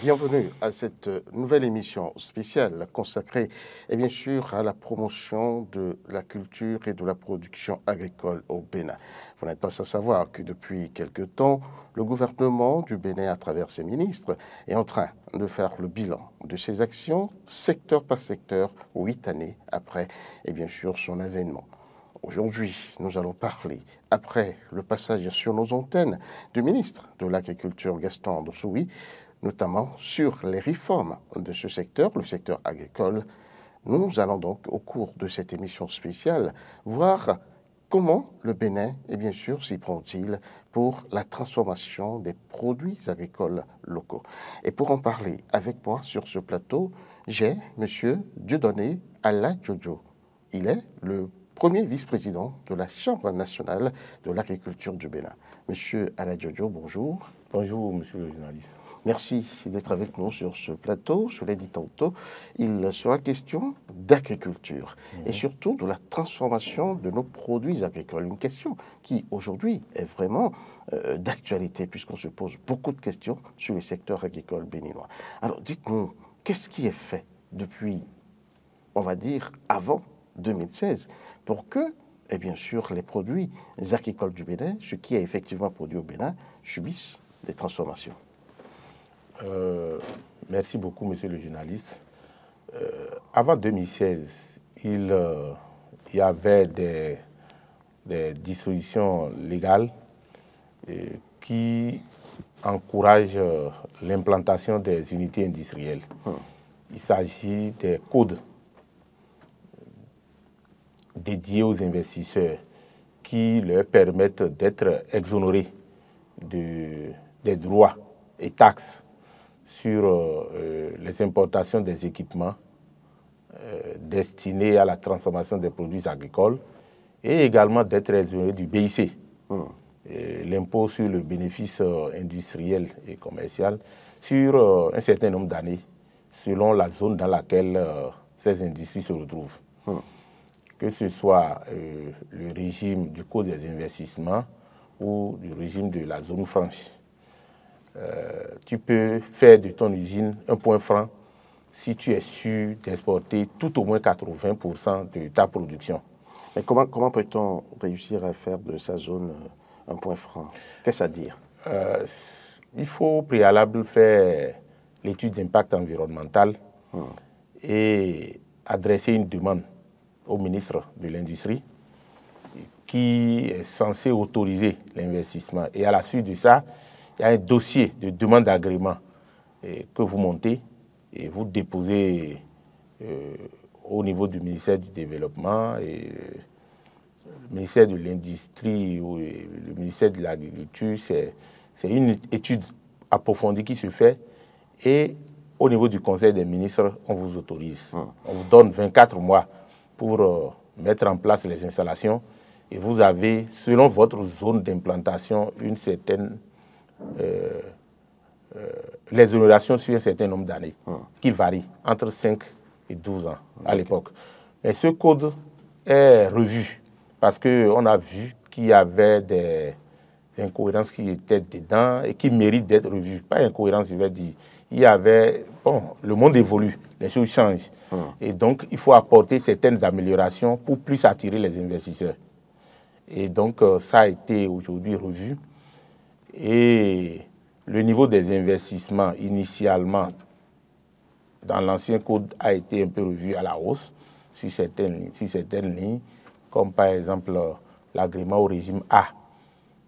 Bienvenue à cette nouvelle émission spéciale consacrée, et bien sûr, à la promotion de la culture et de la production agricole au Bénin. Vous n'êtes pas sans savoir que depuis quelque temps, le gouvernement du Bénin, à travers ses ministres, est en train de faire le bilan de ses actions, secteur par secteur, 8 années après, et bien sûr, son avènement. Aujourd'hui, nous allons parler, après le passage sur nos antennes, du ministre de l'Agriculture, Gaston Dossoui, notamment sur les réformes de ce secteur, le secteur agricole. Nous allons donc, au cours de cette émission spéciale, voir comment le Bénin, et bien sûr, s'y prend-il pour la transformation des produits agricoles locaux. Et pour en parler avec moi sur ce plateau, j'ai M. Dieudonné Alla Jojo. Il est le premier vice-président de la Chambre nationale de l'agriculture du Bénin. Monsieur Alla Jojo, bonjour. Bonjour, monsieur le journaliste. Merci d'être avec nous sur ce plateau. Je l'ai dit tantôt, il sera question d'agriculture et surtout de la transformation de nos produits agricoles. Une question qui, aujourd'hui, est vraiment d'actualité puisqu'on se pose beaucoup de questions sur le secteur agricole béninois. Alors, dites-nous, qu'est-ce qui est fait depuis, on va dire, avant 2016 pour que, et bien sûr, les produits agricoles du Bénin, ce qui est effectivement produit au Bénin, subissent des transformations? Merci beaucoup, monsieur le journaliste. Avant 2016, il y avait des dispositions légales qui encouragent l'implantation des unités industrielles. Il s'agit des codes dédiés aux investisseurs qui leur permettent d'être exonérés des droits et taxes sur les importations des équipements destinés à la transformation des produits agricoles et également d'être exonérés du BIC, l'impôt sur le bénéfice industriel et commercial, sur un certain nombre d'années, selon la zone dans laquelle ces industries se retrouvent. Que ce soit le régime du Code des investissements ou du régime de la zone franche. Tu peux faire de ton usine un point franc si tu es sûr d'exporter tout au moins 80% de ta production. Mais comment peut-on réussir à faire de sa zone un point franc? Qu'est-ce à dire? Il faut préalablement faire l'étude d'impact environnemental et adresser une demande au ministre de l'Industrie qui est censé autoriser l'investissement. Et à la suite de ça, il y a un dossier de demande d'agrément que vous montez et vous déposez au niveau du ministère du Développement et le ministère de l'Industrie ou le ministère de l'Agriculture. C'est une étude approfondie qui se fait et au niveau du Conseil des ministres, on vous autorise. On vous donne 24 mois pour mettre en place les installations et vous avez, selon votre zone d'implantation, une certaine l'exonération sur un certain nombre d'années, qui varie entre 5 et 12 ans à l'époque. Mais ce code est revu parce qu'on a vu qu'il y avait des incohérences qui étaient dedans et qui méritent d'être revues. Pas incohérence, je vais dire. Il y avait, bon, le monde évolue, les choses changent. Et donc, il faut apporter certaines améliorations pour plus attirer les investisseurs. Et donc, ça a été aujourd'hui revu. Et le niveau des investissements, initialement, dans l'ancien code, a été un peu revu à la hausse sur certaines lignes, comme par exemple l'agrément au régime A.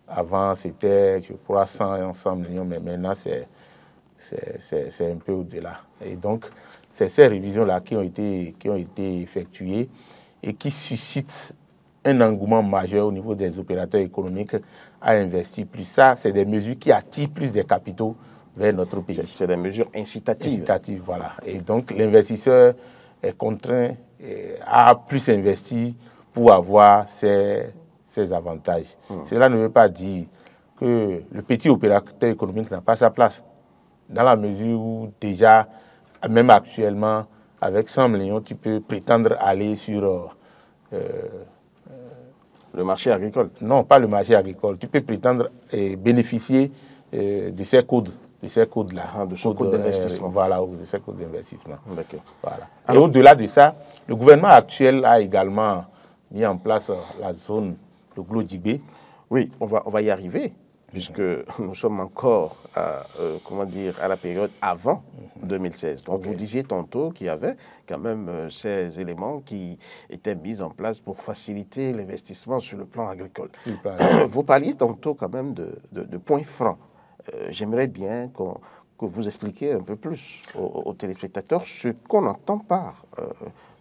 Avant, c'était, je crois, 100 millions, mais maintenant, c'est un peu au-delà. Et donc, c'est ces révisions-là qui ont été effectuées et qui suscitent un engouement majeur au niveau des opérateurs économiques à investir plus. Ça, c'est des mesures qui attirent plus de capitaux vers notre pays. C'est des mesures incitatives. Incitatives, voilà. Et donc, l'investisseur est contraint à plus investir pour avoir ces avantages. Cela ne veut pas dire que le petit opérateur économique n'a pas sa place. Dans la mesure où déjà, même actuellement, avec 100 millions, tu peux prétendre aller sur le marché agricole? Non, pas le marché agricole. Tu peux prétendre bénéficier de ces codes ces codes-là. De ce code d'investissement. Voilà, de ces codes d'investissement. D'accord. Voilà. Et au-delà de ça, le gouvernement actuel a également mis en place la zone de Glodjibé. Oui, on va y arriver, puisque nous sommes encore à, comment dire, à la période avant 2016. Donc, vous disiez tantôt qu'il y avait quand même ces éléments qui étaient mis en place pour faciliter l'investissement sur le plan agricole. Vous parliez tantôt quand même de points francs. J'aimerais bien que vous expliquiez un peu plus aux téléspectateurs ce qu'on entend par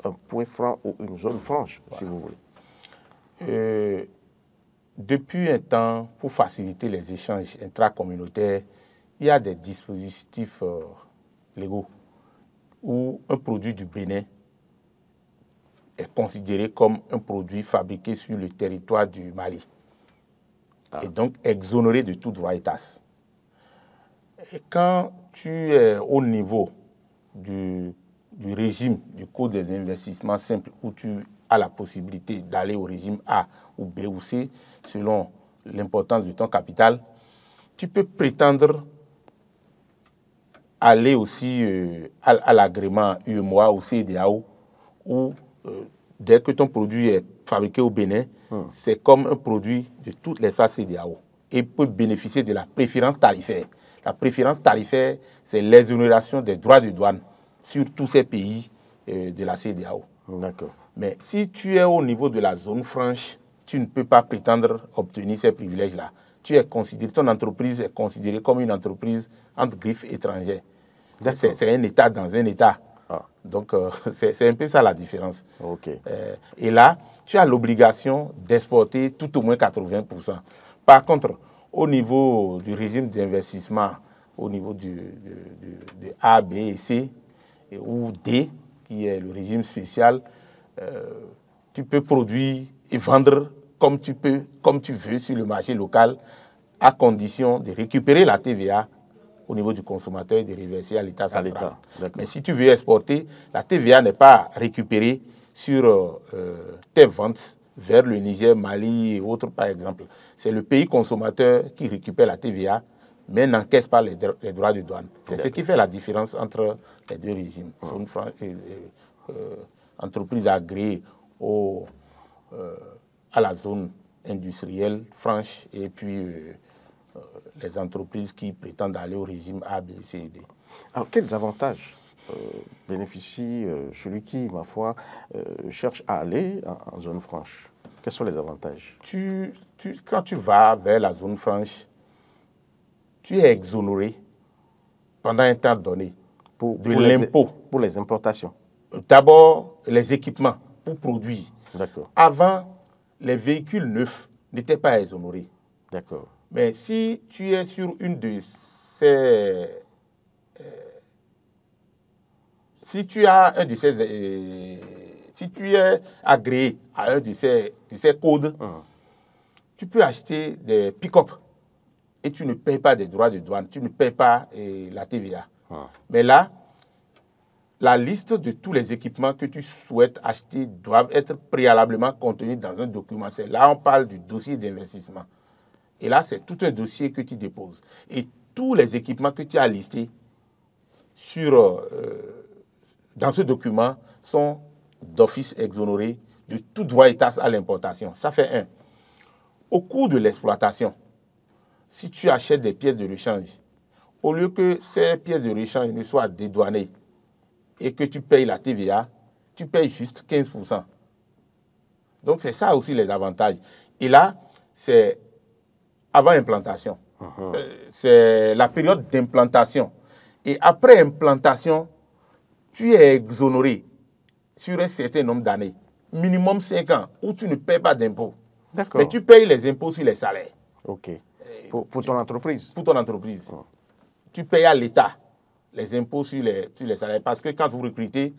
un point franc ou une zone franche, si vous voulez. Depuis un temps, pour faciliter les échanges intracommunautaires, il y a des dispositifs légaux où un produit du Bénin est considéré comme un produit fabriqué sur le territoire du Mali et donc exonéré de tout droit et taxe. Et quand tu es au niveau du régime du Code des investissements simples où tu as la possibilité d'aller au régime A ou B ou C selon l'importance de ton capital, tu peux prétendre aller aussi à l'agrément UEMOA ou CEDEAO où dès que ton produit est fabriqué au Bénin, c'est comme un produit de toutes les strates CEDEAO et peut bénéficier de la préférence tarifaire. La préférence tarifaire, c'est l'exonération des droits de douane sur tous ces pays de la CEDEAO. D'accord. Mais si tu es au niveau de la zone franche, tu ne peux pas prétendre obtenir ces privilèges-là. Ton entreprise est considérée comme une entreprise entre griffes étrangères. C'est un État dans un État. Donc, c'est un peu ça la différence. Et là, tu as l'obligation d'exporter tout au moins 80%. Par contre, au niveau du régime d'investissement, au niveau de A, B et C, ou D, qui est le régime spécial, tu peux produire et vendre comme tu veux sur le marché local, à condition de récupérer la TVA au niveau du consommateur et de reverser à l'État central. Mais si tu veux exporter, la TVA n'est pas récupérée sur tes ventes vers le Niger, Mali et autres, par exemple. C'est le pays consommateur qui récupère la TVA, mais n'encaisse pas les droits de douane. C'est ce qui fait la différence entre les deux régimes. Entreprises agréées à la zone industrielle franche et puis les entreprises qui prétendent aller au régime A, B, C et D. Alors, quels avantages bénéficie celui qui, ma foi, cherche à aller en zone franche? Quels sont les avantages? Quand tu vas vers la zone franche, tu es exonéré pendant un temps donné de l'impôt. Pour les importations? D'abord, les équipements pour produire. D'accord. Avant, les véhicules neufs n'étaient pas exonérés. D'accord. Mais si tu es sur une de ces... si tu as un de ces... si tu es agréé à un de ces codes, tu peux acheter des pick-up et tu ne payes pas des droits de douane, tu ne payes pas la TVA. Mais là, la liste de tous les équipements que tu souhaites acheter doivent être préalablement contenus dans un document. C'est là on parle du dossier d'investissement. Et là, c'est tout un dossier que tu déposes. Et tous les équipements que tu as listés dans ce document sont d'office exonérés de tout droit et taxe à l'importation. Ça fait un. Au cours de l'exploitation, si tu achètes des pièces de rechange, au lieu que ces pièces de rechange ne soient dédouanées et que tu payes la TVA, tu payes juste 15%. Donc, c'est ça aussi les avantages. Et là, c'est avant implantation. C'est la période d'implantation. Et après implantation, tu es exonéré sur un certain nombre d'années, minimum 5 ans, où tu ne payes pas d'impôts. Mais tu payes les impôts sur les salaires. OK. Pour ton entreprise? Pour ton entreprise. Tu payes à l'État les impôts sur les salaires. Parce que quand vous recrutez,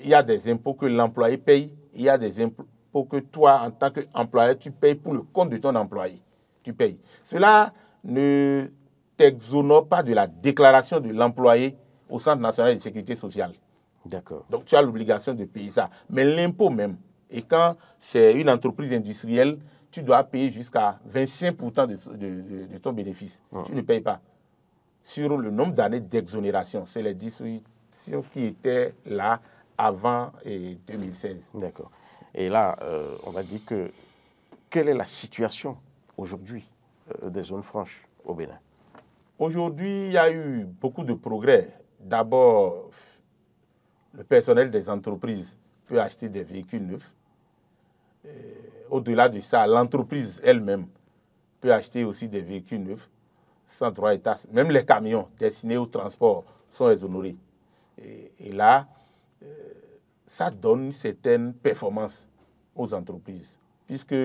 il y a des impôts que l'employé paye, il y a des impôts que toi, en tant qu'employé, tu payes pour le compte de ton employé. Tu payes. Cela ne t'exonère pas de la déclaration de l'employé au Centre national de sécurité sociale. D'accord. Donc, tu as l'obligation de payer ça. Mais l'impôt même, et quand c'est une entreprise industrielle, tu dois payer jusqu'à 25% de ton bénéfice. Tu ne payes pas. sur le nombre d'années d'exonération. C'est les dispositions qui étaient là avant 2016. D'accord. Et là, on a dit que quelle est la situation aujourd'hui des zones franches au Bénin? Aujourd'hui, il y a eu beaucoup de progrès. D'abord, le personnel des entreprises peut acheter des véhicules neufs. Au-delà de ça, l'entreprise elle-même peut acheter aussi des véhicules neufs sans droit et taxe. Même les camions destinés au transport sont exonérés. Et là, ça donne une certaine performance aux entreprises, puisque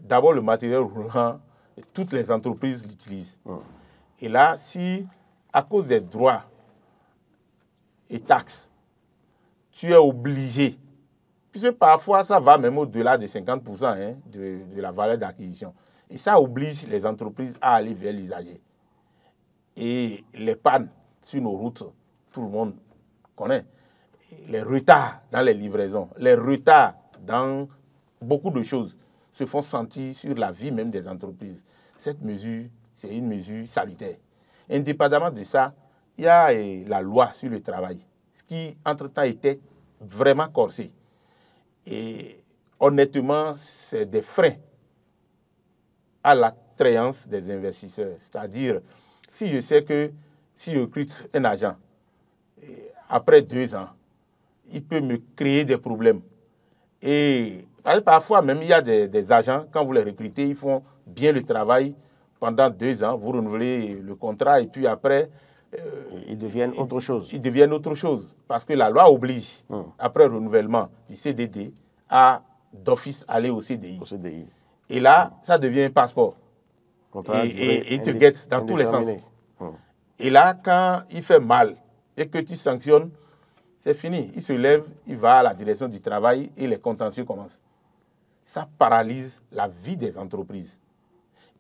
d'abord le matériel roulant, toutes les entreprises l'utilisent. Et là, si à cause des droits et taxes, tu es obligé, puisque parfois ça va même au-delà de 50% de la valeur d'acquisition, et ça oblige les entreprises à aller vers l'usager. Et les pannes sur nos routes, tout le monde connaît. Les retards dans les livraisons, les retards dans beaucoup de choses se font sentir sur la vie même des entreprises. Cette mesure, c'est une mesure salutaire. Indépendamment de ça, il y a la loi sur le travail, ce qui, entre-temps, était vraiment corsé. Et honnêtement, c'est des freins à l'attrayance des investisseurs. C'est-à-dire, si je sais que si je recrute un agent, après 2 ans, il peut me créer des problèmes. Et parfois même, il y a des agents, quand vous les recrutez, ils font bien le travail pendant 2 ans, vous renouvelez le contrat et puis après... ils deviennent autre chose. Ils deviennent autre chose. Parce que la loi oblige, après renouvellement du CDD, à d'office aller au CDI. Et là, ça devient un passeport. Et il te guette dans tous les sens. Et là, quand il fait mal et que tu sanctionnes, c'est fini. Il se lève, il va à la direction du travail et les contentieux commencent. Ça paralyse la vie des entreprises.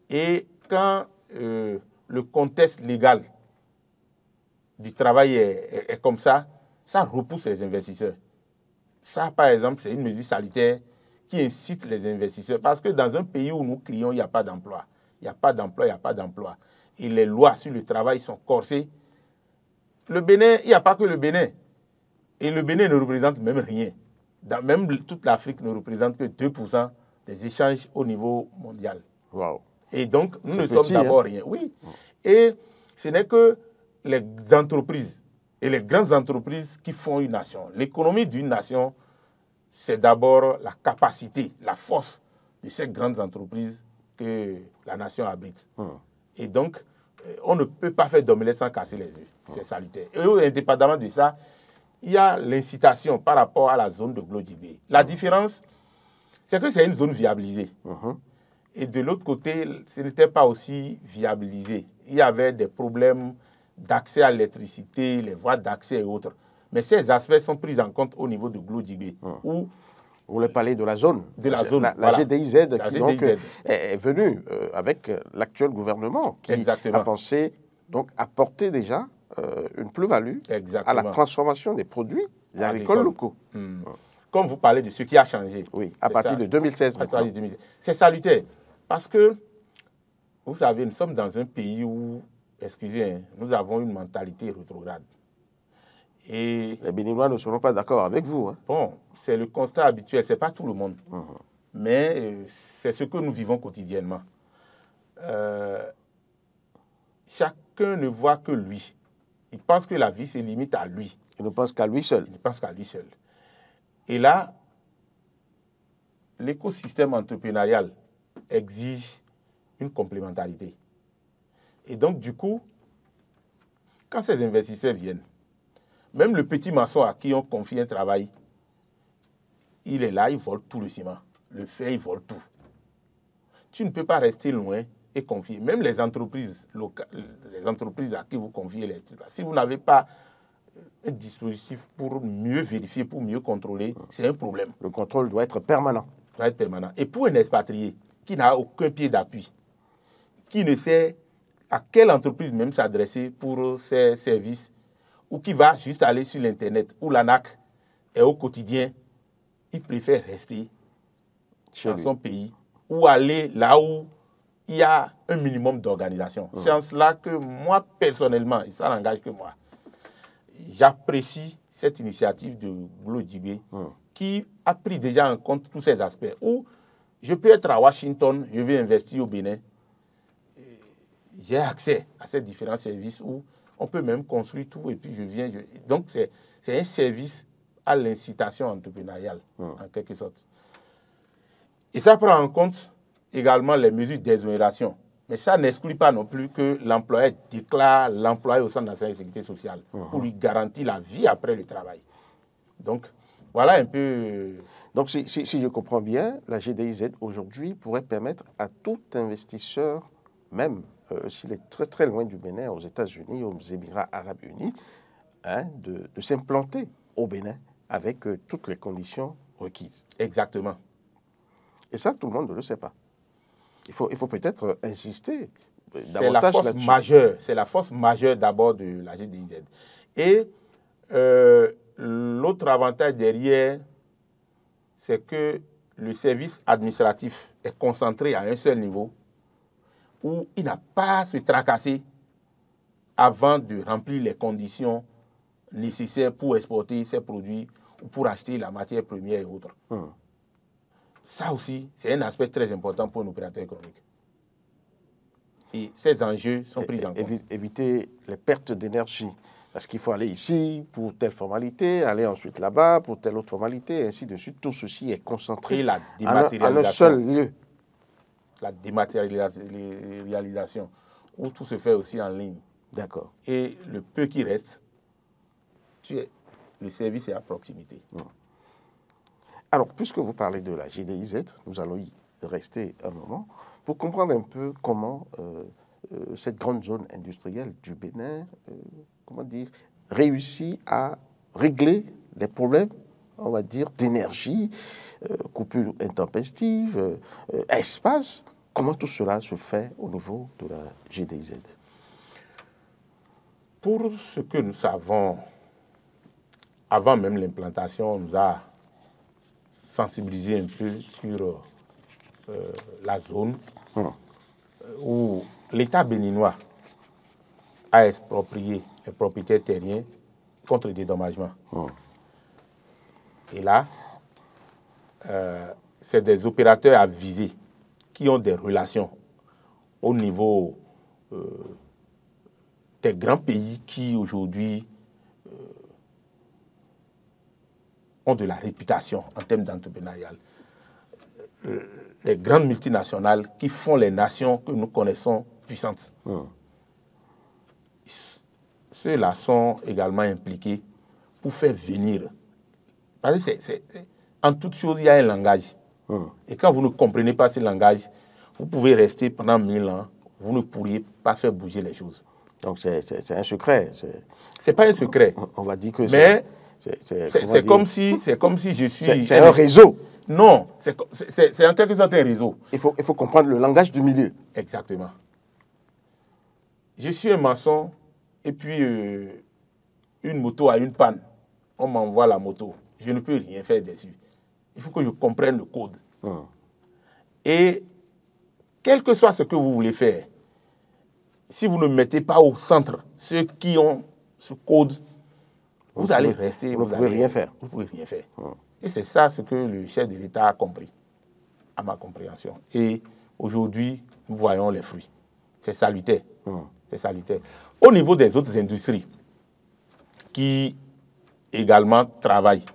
Et quand le contexte légal du travail est comme ça, ça repousse les investisseurs. Ça, par exemple, c'est une mesure salutaire qui incite les investisseurs. Parce que dans un pays où nous crions, il n'y a pas d'emploi. Il n'y a pas d'emploi, il n'y a pas d'emploi. Et les lois sur le travail sont corsées. Le Bénin, il n'y a pas que le Bénin. Et le Bénin ne représente même rien. Même toute l'Afrique ne représente que 2% des échanges au niveau mondial. Wow. Et donc, nous ne sommes d'abord rien. Oui. Et ce n'est que les entreprises et les grandes entreprises qui font une nation. L'économie d'une nation, c'est d'abord la capacité, la force de ces grandes entreprises que la nation abrite. Et donc, on ne peut pas faire d'omelette sans casser les œufs. C'est salutaire. Et indépendamment de ça, il y a l'incitation par rapport à la zone de Glodjibé. La différence, c'est que c'est une zone viabilisée. Et de l'autre côté, ce n'était pas aussi viabilisé. Il y avait des problèmes d'accès à l'électricité, les voies d'accès et autres. Mais ces aspects sont pris en compte au niveau de Glodjibé. Vous voulez parler de la zone. De la zone. La GDIZ qui donc, est venue avec l'actuel gouvernement qui a pensé donc apporter déjà une plus-value à la transformation des produits agricoles locaux. Comme vous parlez de ce qui a changé. Oui, à partir de 2016. C'est salutaire. Parce que, vous savez, nous sommes dans un pays où, excusez, nous avons une mentalité rétrograde. Et les Béninois ne seront pas d'accord avec vous. Bon, c'est le constat habituel, ce n'est pas tout le monde. Mais c'est ce que nous vivons quotidiennement. Chacun ne voit que lui. Il pense que la vie se limite à lui. Il ne pense qu'à lui seul. Il ne pense qu'à lui seul. Et là, l'écosystème entrepreneurial exige une complémentarité. Et donc, du coup, quand ces investisseurs viennent, même le petit maçon à qui on confie un travail, il est là, il vole tout le ciment. Le fer, il vole tout. Tu ne peux pas rester loin et confier. Même les entreprises locales, les entreprises à qui vous confiez les trucs, si vous n'avez pas un dispositif pour mieux vérifier, pour mieux contrôler, c'est un problème. Le contrôle doit être permanent. Doit être permanent. Et pour un expatrié qui n'a aucun pied d'appui, qui ne sait à quelle entreprise même s'adresser pour ses services, ou qui va juste aller sur l'Internet, où l'ANAC est au quotidien, il préfère rester dans son pays, ou aller là où il y a un minimum d'organisation. C'est en cela que moi, personnellement, et ça n'engage que moi, j'apprécie cette initiative de Glo Djibé qui a pris déjà en compte tous ces aspects. Où je peux être à Washington, je vais investir au Bénin, j'ai accès à ces différents services où on peut même construire tout et puis je viens. Donc, c'est un service à l'incitation entrepreneuriale, en quelque sorte. Et ça prend en compte également les mesures d'exonération. Mais ça n'exclut pas non plus que l'employeur déclare l'employé au Centre national de sécurité sociale pour lui garantir la vie après le travail. Donc, voilà un peu... Donc, si je comprends bien, la GDIZ aujourd'hui pourrait permettre à tout investisseur, même s'il est très très loin du Bénin, aux États-Unis, aux Émirats arabes unis, hein, de s'implanter au Bénin avec toutes les conditions requises. Exactement. Et ça, tout le monde ne le sait pas. Il faut peut-être insister C'est la force majeure. C'est la force majeure d'abord de la GDIZ. Et l'autre avantage derrière, c'est que le service administratif est concentré à un seul niveau où il n'a pas à se tracasser avant de remplir les conditions nécessaires pour exporter ses produits ou pour acheter la matière première et autres. Ça aussi, c'est un aspect très important pour un opérateur économique. Et ces enjeux sont pris en compte. Éviter les pertes d'énergie. Parce qu'il faut aller ici pour telle formalité, aller ensuite là-bas pour telle autre formalité, et ainsi de suite. Tout ceci est concentré et la en un seul lieu. La dématérialisation, où tout se fait aussi en ligne. D'accord. Et le peu qui reste, le service est à proximité. Alors, puisque vous parlez de la GDIZ, nous allons y rester un moment pour comprendre un peu comment cette grande zone industrielle du Bénin, comment dire, réussit à régler les problèmes, on va dire, d'énergie, coupure intempestive, espace. Comment tout cela se fait au niveau de la GDIZ? Pour ce que nous savons, avant même l'implantation, on nous a sensibilisé un peu sur la zone où l'État béninois a exproprié les propriétaires terriens contre le dédommagement. Et là, c'est des opérateurs avisés qui ont des relations au niveau des grands pays qui aujourd'hui ont de la réputation en termes d'entrepreneuriat. Les grandes multinationales qui font les nations que nous connaissons puissantes. Ceux-là sont également impliqués pour faire venir. Parce que en toute chose, il y a un langage. Et quand vous ne comprenez pas ce langage, vous pouvez rester pendant 1000 ans, vous ne pourriez pas faire bouger les choses. Donc c'est un secret. C'est pas un secret. On va dire que c'est comme si je suis... C'est un réseau. Non, c'est en quelque sorte un réseau. Il faut comprendre le langage du milieu. Exactement. Je suis un maçon et puis une moto a une panne. On m'envoie la moto. Je ne peux rien faire dessus. Il faut que je comprenne le code. Et quel que soit ce que vous voulez faire, si vous ne mettez pas au centre ceux qui ont ce code, vous allez rester... Vous ne pouvez rien faire. Vous ne pouvez rien faire. Et c'est ça ce que le chef de l'État a compris, à ma compréhension. Et aujourd'hui, nous voyons les fruits. C'est salutaire. C'est salutaire. Au niveau des autres industries qui également travaillent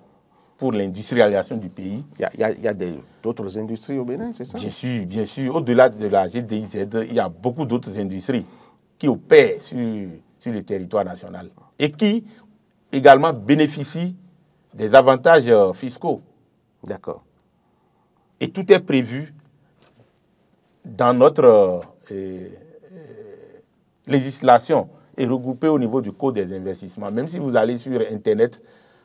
pour l'industrialisation du pays. Il y a d'autres industries au Bénin, c'est ça? Bien sûr, bien sûr. Au-delà de la GDIZ, il y a beaucoup d'autres industries qui opèrent sur le territoire national et qui également bénéficient des avantages fiscaux. D'accord. Et tout est prévu dans notre législation et regroupé au niveau du Code des investissements. Même si vous allez sur Internet,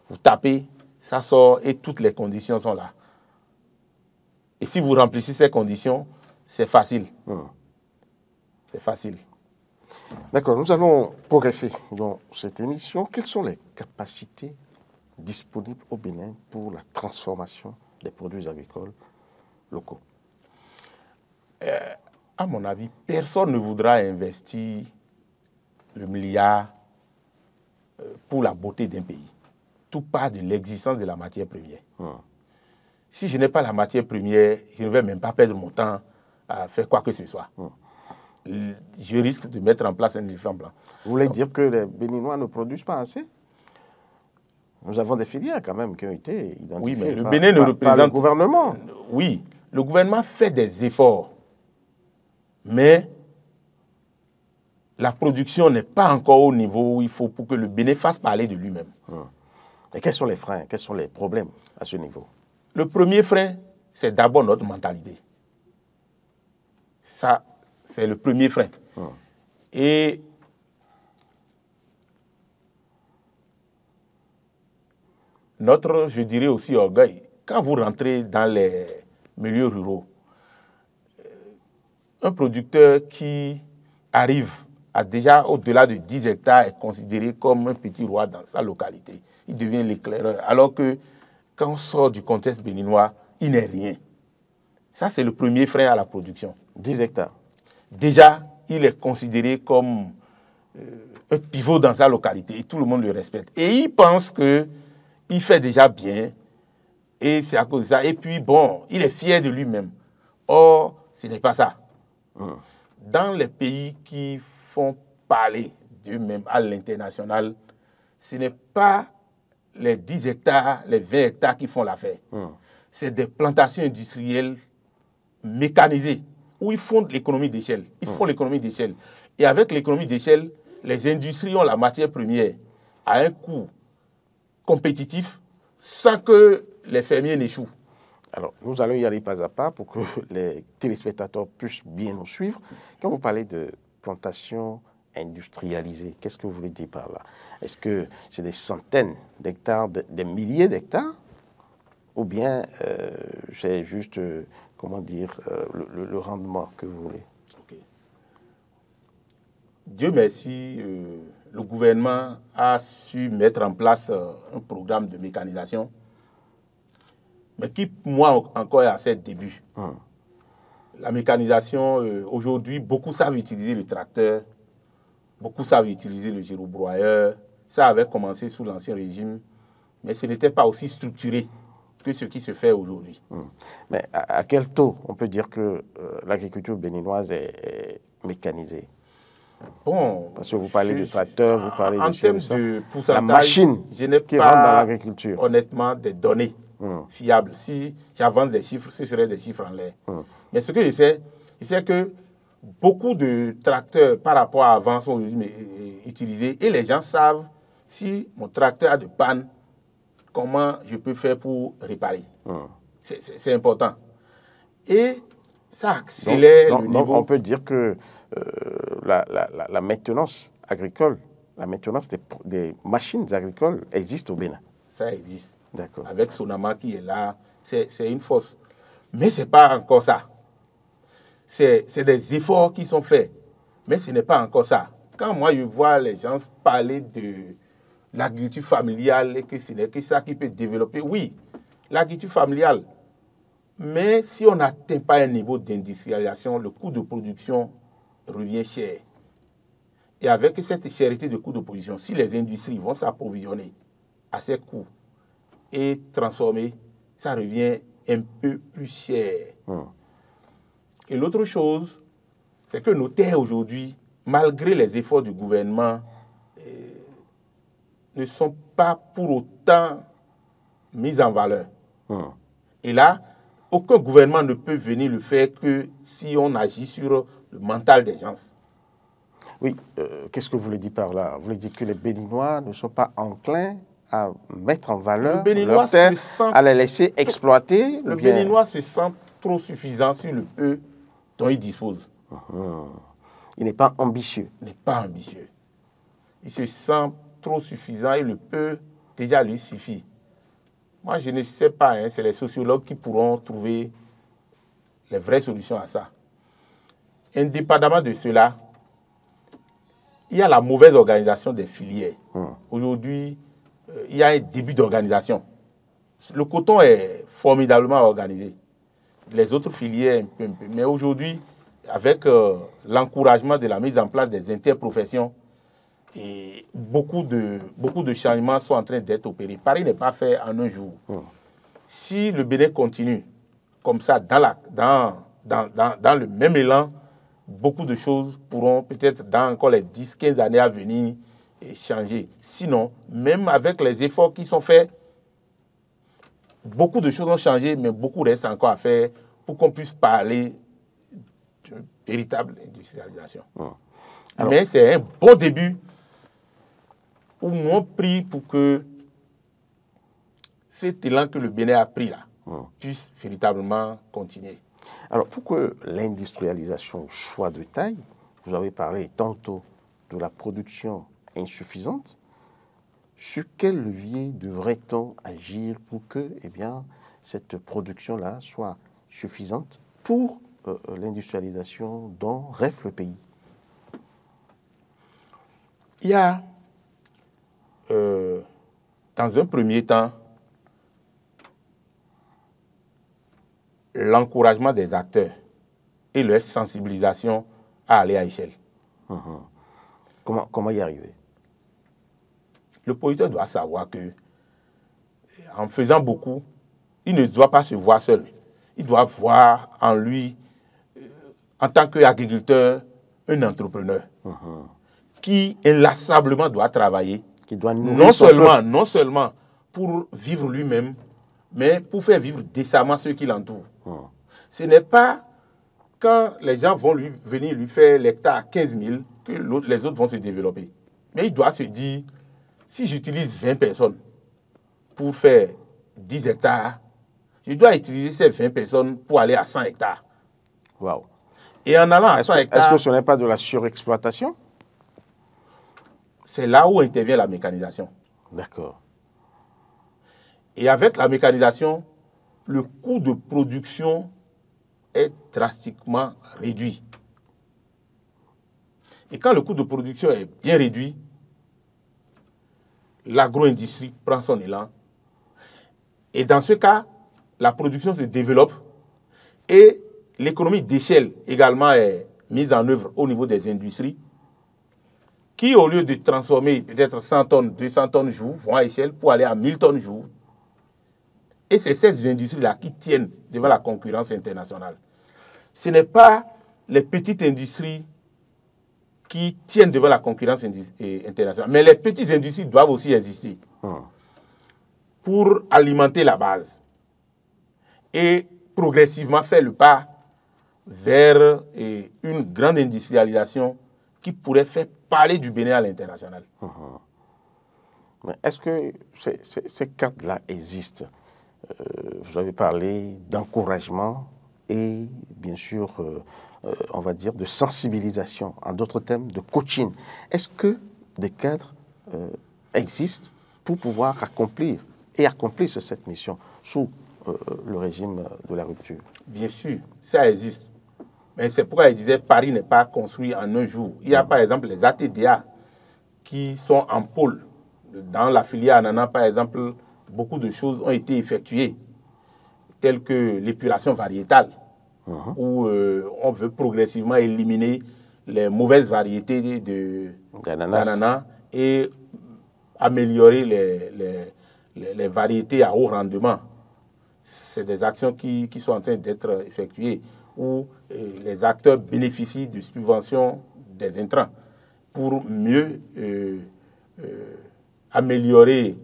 vous tapez, ça sort et toutes les conditions sont là. Et si vous remplissez ces conditions, c'est facile. C'est facile. D'accord, nous allons progresser dans cette émission. Quelles sont les capacités disponibles au Bénin pour la transformation des produits agricoles locaux? À mon avis, personne ne voudra investir le milliard pour la beauté d'un pays. Tout part de l'existence de la matière première. Si je n'ai pas la matière première, je ne vais même pas perdre mon temps à faire quoi que ce soit. Je risque de mettre en place un éléphant blanc. Vous voulez dire que les Béninois ne produisent pas assez? Nous avons des filières quand même qui ont été identifiées. Oui, mais le Bénin ne représente... Par le gouvernement. Oui, le gouvernement fait des efforts. Mais la production n'est pas encore au niveau où il faut pour que le Bénin fasse parler de lui-même. Et quels sont les freins, quels sont les problèmes à ce niveau? Le premier frein, c'est d'abord notre mentalité. Ça, c'est le premier frein. Et notre, je dirais aussi, orgueil, quand vous rentrez dans les milieux ruraux, un producteur qui arrive à déjà au-delà de 10 hectares est considéré comme un petit roi dans sa localité. Il devient l'éclaireur. Alors que quand on sort du contexte béninois, il n'est rien. Ça, c'est le premier frein à la production. 10 hectares. Déjà, il est considéré comme un pivot dans sa localité et tout le monde le respecte. Et il pense qu'il fait déjà bien et c'est à cause de ça. Et puis, bon, il est fier de lui-même. Or, ce n'est pas ça. Dans les pays qui font parler d'eux-mêmes à l'international, ce n'est pas les 10 hectares, les 20 hectares qui font l'affaire. C'est des plantations industrielles mécanisées où ils font l'économie d'échelle. Ils font l'économie d'échelle. Et avec l'économie d'échelle, les industries ont la matière première à un coût compétitif sans que les fermiers n'échouent. Alors, nous allons y aller pas à pas pour que les téléspectateurs puissent bien nous suivre. Quand vous parlez de plantation industrialisée, qu'est-ce que vous voulez dire par là? Est-ce que c'est des centaines d'hectares, des milliers d'hectares? Ou bien c'est juste, comment dire, le rendement que vous voulez? Okay. Dieu merci, le gouvernement a su mettre en place un programme de mécanisation, mais qui, moi, encore est à ses débuts. La mécanisation, aujourd'hui, beaucoup savent utiliser le tracteur, beaucoup savent utiliser le gyrobroyeur. Ça avait commencé sous l'Ancien Régime, mais ce n'était pas aussi structuré que ce qui se fait aujourd'hui. Mais à quel taux on peut dire que l'agriculture béninoise est mécanisée? Bon, parce que vous parlez de tracteur, vous parlez en termes de pourcentage, la machine je n'ai qui rentre dans pas l'agriculture. Honnêtement des données fiables. Si j'avance des chiffres, ce seraient des chiffres en l'air. Mais ce que je sais que beaucoup de tracteurs par rapport à avant sont utilisés et les gens savent si mon tracteur a de panne, comment je peux faire pour réparer. C'est important. Et ça accélère le niveau. On peut dire que la maintenance agricole, la maintenance des machines agricoles existe au Bénin. Ça existe. D'accord. Avec Sonama qui est là, c'est une force. Mais ce n'est pas encore ça. C'est des efforts qui sont faits. Mais ce n'est pas encore ça. Quand moi je vois les gens parler de l'agriculture familiale et que ce n'est que ça qui peut développer, oui, l'agriculture familiale. Mais si on n'atteint pas un niveau d'industrialisation, le coût de production revient cher. Et avec cette chérité de coût de production, si les industries vont s'approvisionner à ces coûts et transformer, ça revient un peu plus cher. Et l'autre chose, c'est que nos terres aujourd'hui, malgré les efforts du gouvernement, ne sont pas pour autant mises en valeur. Et là, aucun gouvernement ne peut venir le faire que si on agit sur le mental des gens. Oui, qu'est-ce que vous voulez dire par là? Vous voulez dire que les Béninois ne sont pas enclins à mettre en valeur leurs terres, à les laisser exploiter? Le Béninois se sent trop suffisant sur le peu dont il dispose. Il n'est pas ambitieux. Il n'est pas ambitieux. Il se sent trop suffisant et le peu déjà lui suffit. Moi, je ne sais pas, hein, c'est les sociologues qui pourront trouver les vraies solutions à ça. Indépendamment de cela, il y a la mauvaise organisation des filières. Aujourd'hui, il y a un début d'organisation. Le coton est formidablement organisé. Les autres filières, un peu. Mais aujourd'hui, avec l'encouragement de la mise en place des interprofessions, et beaucoup de changements sont en train d'être opérés. Paris n'est pas fait en un jour. Si le Bénin continue comme ça, dans le même élan, beaucoup de choses pourront peut-être dans encore les 10-15 années à venir changer. Sinon, même avec les efforts qui sont faits, beaucoup de choses ont changé, mais beaucoup reste encore à faire pour qu'on puisse parler d'une véritable industrialisation. Alors, mais c'est un bon début, ou mon prix pour que cet élan que le Bénin a pris là puisse véritablement continuer. Alors, pour que l'industrialisation soit de taille, vous avez parlé tantôt de la production insuffisante. Sur quel levier devrait-on agir pour que cette production-là soit suffisante pour l'industrialisation dont rêve le pays? Il y a, dans un premier temps, l'encouragement des acteurs et leur sensibilisation à aller à échelle. Comment y arriver? Le producteur doit savoir que, en faisant beaucoup, il ne doit pas se voir seul. Il doit voir en lui, en tant qu'agriculteur, un entrepreneur qui inlassablement doit travailler, qui doit non seulement pour vivre lui-même, mais pour faire vivre décemment ceux qui l'entourent. Ce n'est pas quand les gens vont venir lui faire l'hectare à 15 000 que les autres vont se développer. Mais il doit se dire, si j'utilise 20 personnes pour faire 10 hectares, je dois utiliser ces 20 personnes pour aller à 100 hectares. Wow. Et en allant à 100 hectares... Est-ce que ce n'est pas de la surexploitation? C'est là où intervient la mécanisation. D'accord. Et avec la mécanisation, le coût de production est drastiquement réduit. Et quand le coût de production est bien réduit, l'agro-industrie prend son élan. Et dans ce cas, la production se développe et l'économie d'échelle également est mise en œuvre au niveau des industries qui, au lieu de transformer peut-être 100 tonnes, 200 tonnes jour, vont à échelle pour aller à 1000 tonnes jour. Et c'est ces industries-là qui tiennent devant la concurrence internationale. Ce n'est pas les petites industries qui tiennent devant la concurrence internationale. Mais les petites industries doivent aussi exister pour alimenter la base et progressivement faire le pas vers une grande industrialisation qui pourrait faire parler du Bénin à l'international. Mais est-ce que ces cadres-là existent? Vous avez parlé d'encouragement et bien sûr, on va dire, de sensibilisation, en d'autres termes, de coaching. Est-ce que des cadres existent pour pouvoir accomplir cette mission sous le régime de la rupture? Bien sûr, ça existe. Mais c'est pourquoi il disait Paris n'est pas construit en un jour. Il y a par exemple les ATDA qui sont en pôle. Dans la filière ananas, par exemple, beaucoup de choses ont été effectuées, telles que l'épuration variétale, où on veut progressivement éliminer les mauvaises variétés d'ananas et améliorer les variétés à haut rendement. C'est des actions qui sont en train d'être effectuées, où les acteurs bénéficient de subventions des intrants pour mieux améliorer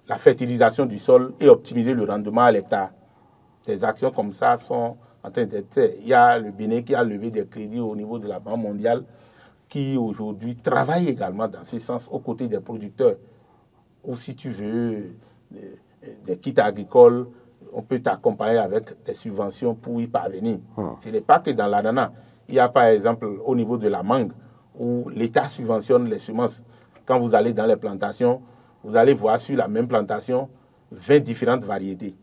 la fertilisation du sol et optimiser le rendement à l'hectare. Des actions comme ça sont en train d'être faites. Il y a le Bénin qui a levé des crédits au niveau de la Banque mondiale qui aujourd'hui travaille également dans ce sens aux côtés des producteurs. Ou si tu veux des kits agricoles, on peut t'accompagner avec des subventions pour y parvenir. Ce n'est pas que dans l'ananas. Il y a par exemple au niveau de la mangue où l'État subventionne les semences. Quand vous allez dans les plantations, vous allez voir sur la même plantation 20 différentes variétés.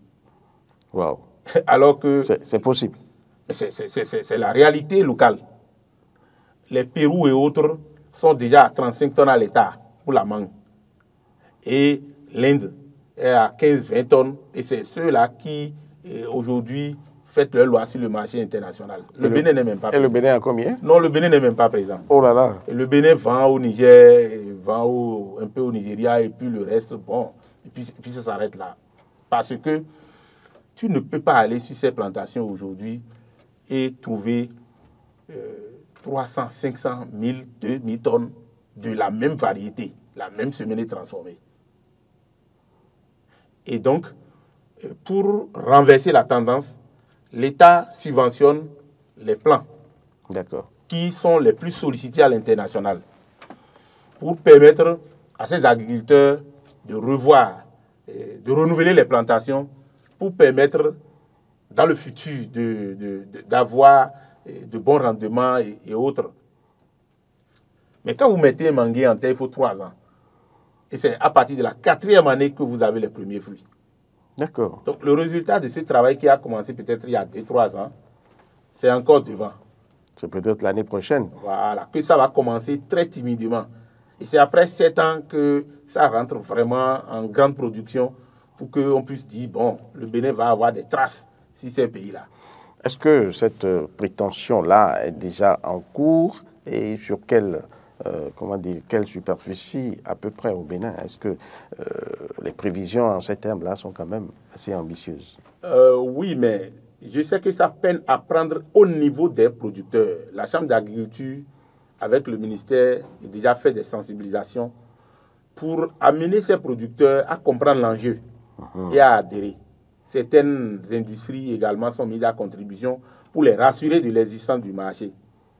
Wow. Alors que... C'est possible. C'est la réalité locale. Les Pérou et autres sont déjà à 35 tonnes à l'hectare pour la mangue. Et l'Inde est à 15-20 tonnes. Et c'est ceux-là qui, aujourd'hui, fait leur loi sur le marché international. Le Bénin n'est même pas présent. Et le Bénin a combien? Non, le Bénin n'est même pas présent. Oh là là. Et le Bénin vend au Niger, vend un peu au Nigeria, et puis le reste, bon, et puis ça s'arrête là. Parce que tu ne peux pas aller sur ces plantations aujourd'hui et trouver 300, 500, 1000, 2000 tonnes de la même variété, la même semenée transformée. Et donc, pour renverser la tendance, l'État subventionne les plants qui sont les plus sollicités à l'international pour permettre à ces agriculteurs de revoir, de renouveler les plantations pour permettre dans le futur d'avoir de bons rendements et autres. Mais quand vous mettez un manguier en terre, il faut 3 ans. Et c'est à partir de la 4e année que vous avez les premiers fruits. D'accord. Donc le résultat de ce travail qui a commencé peut-être il y a 2-3 ans, c'est encore devant. C'est peut-être l'année prochaine. Voilà, que ça va commencer très timidement. Et c'est après 7 ans que ça rentre vraiment en grande production pour qu'on puisse dire, bon, le Bénin va avoir des traces sur ces pays-là. Est-ce que cette prétention-là est déjà en cours et sur quelle superficie à peu près au Bénin? Est-ce que les prévisions en ces termes-là sont quand même assez ambitieuses? Oui, mais je sais que ça peine à prendre au niveau des producteurs. La Chambre d'agriculture, avec le ministère, a déjà fait des sensibilisations pour amener ces producteurs à comprendre l'enjeu et à adhérer. Certaines industries également sont mises à contribution pour les rassurer de l'existence du marché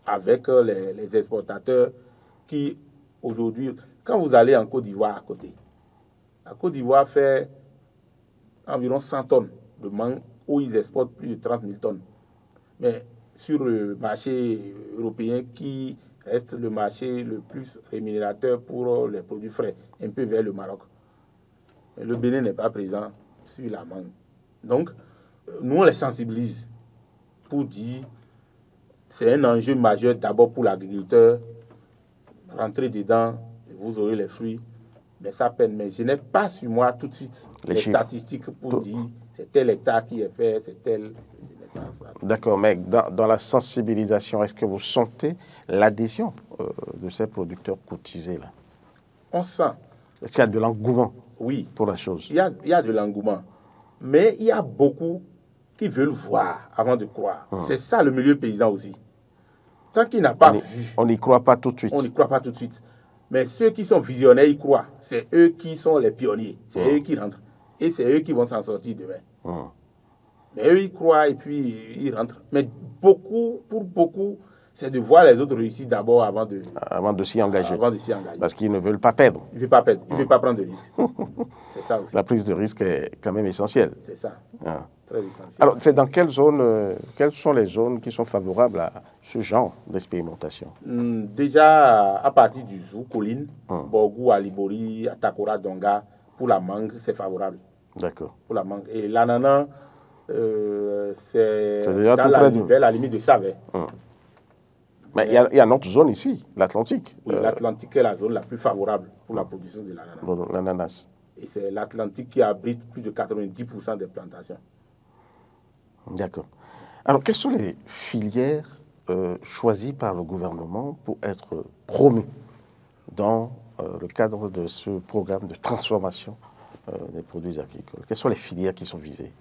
avec les exportateurs qui, aujourd'hui, quand vous allez en Côte d'Ivoire à côté, la Côte d'Ivoire fait environ 100 tonnes de mangue où ils exportent plus de 30 000 tonnes. Mais sur le marché européen qui reste le marché le plus rémunérateur pour les produits frais, un peu vers le Maroc. Mais le Bénin n'est pas présent sur la mangue. Donc, nous, on les sensibilise pour dire c'est un enjeu majeur d'abord pour l'agriculteur. Rentrez dedans, vous aurez les fruits. Mais ça peine. Mais je n'ai pas sur moi tout de suite les statistiques pour dire c'est tel hectare qui est fait, c'est tel. D'accord, mais dans la sensibilisation, est-ce que vous sentez l'adhésion de ces producteurs cotisés là? On sent. Est-ce qu'il y a de l'engouement pour la chose? Il y a de l'engouement. Mais il y a beaucoup qui veulent voir avant de croire. C'est ça le milieu paysan aussi. Tant qu'il n'a pas vu... On n'y croit pas tout de suite. On n'y croit pas tout de suite. Mais ceux qui sont visionnaires, ils croient. C'est eux qui sont les pionniers. C'est eux qui rentrent. Et c'est eux qui vont s'en sortir demain. Mais eux, ils croient et puis ils rentrent. Mais pour beaucoup, c'est de voir les autres réussir d'abord avant de s'y engager. Parce qu'ils ne veulent pas perdre. Ils ne veulent pas perdre. Ils ne veulent pas prendre de risques. C'est ça aussi. La prise de risque est quand même essentielle. C'est ça. Très essentiel. Alors, c'est dans quelles sont les zones qui sont favorables à ce genre d'expérimentation? Déjà, à partir du Zou, Colline, Borgou, Alibori, Atakora, Donga, pour la mangue, c'est favorable. D'accord. Pour la mangue. Et l'ananas, c'est vers la limite de Savet. Mais il y a une autre zone ici, l'Atlantique. Oui, l'Atlantique est la zone la plus favorable pour la production de l'ananas. L'ananas. Et c'est l'Atlantique qui abrite plus de 90% des plantations. D'accord. Alors, quelles sont les filières choisies par le gouvernement pour être promues dans le cadre de ce programme de transformation des produits agricoles? Quelles sont les filières qui sont visées?